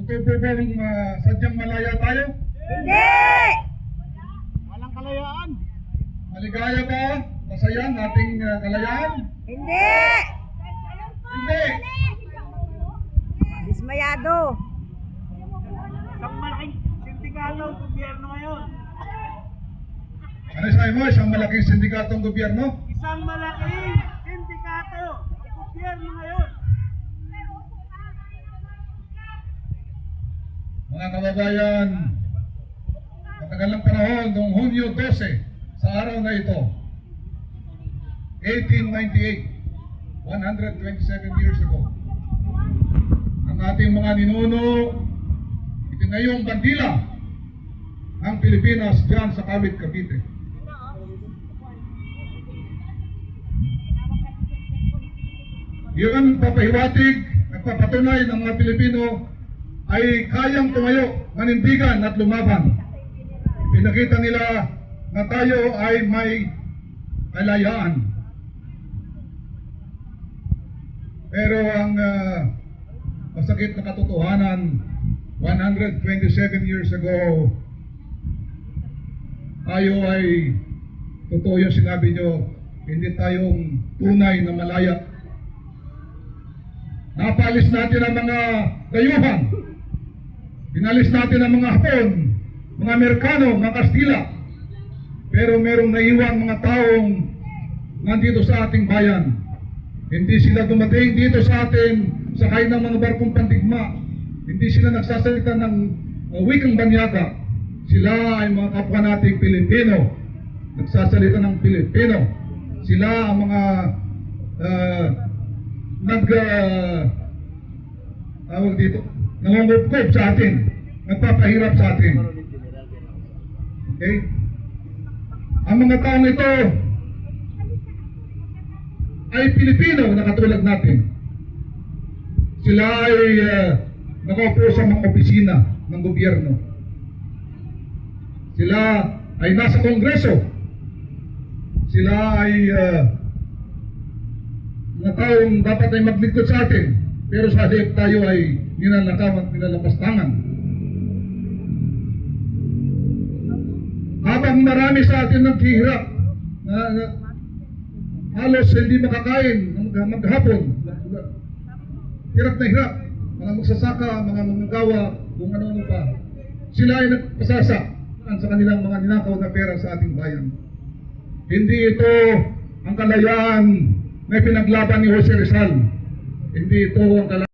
Ito po bang sadyang malaya tayo? Hindi! Walang kalayaan. Maligaya ba? Masaya ang ating kalayaan? Hindi! Hindi! Dismayado. Isang malaking sindikato ng gobyerno ngayon. Ano sabi mo? Isang malaking sindikatong gobyerno? Isang malaking sindikato ng gobyerno ngayon. Mga kababayan, matagal ng panahon, noong Hunyo 12, sa araw na ito, 1898, 127 years ago, ang ating mga ninuno, itinayong bandila ng Pilipinas dyan sa Kawit, Cavite. Yun papahiwatig, nagpapatunay ng mga Pilipino ay kayang tumayo, manindigan at lumaban. Pinakita nila na tayo ay may kalayaan. Pero ang masakit na katotohanan, 127 years ago, tayo ay, totoo yung sinabi nyo, hindi tayong tunay na malaya. Napalis natin ang mga dayuhan. Pinalis natin ang mga Hapon, mga Amerikano, mga Kastila. Pero merong naiwan mga taong nandito sa ating bayan. Hindi sila dumating dito sa atin sakay ng mga barkong pandigma. Hindi sila nagsasalita ng wikang banyaga. Sila ay mga kapwa nating Pilipino. Nagsasalita ng Pilipino. Sila ang mga tawag dito, nangungupkup sa atin, nagpapahirap sa atin. Okay? Ang mga taong ito ay Pilipino na katulad natin. Sila ay nakaupo sa mga opisina ng gobyerno. Sila ay nasa Kongreso. Sila ay mga taong dapat ay maglingkod sa atin, pero sa halip tayo ay ninanakaw at nilalapastangan. Habang marami sa atin naghihirap, halos hindi makakain maghapon, hirap na hirap, mga magsasaka, mga manggagawa, kung ano-ano pa, sila ay nagpasasa sa kanilang mga ninakaw na pera sa ating bayan. Hindi ito ang kalayaan na pinaglaban ni Jose Rizal. Hindi ito ang kalayaan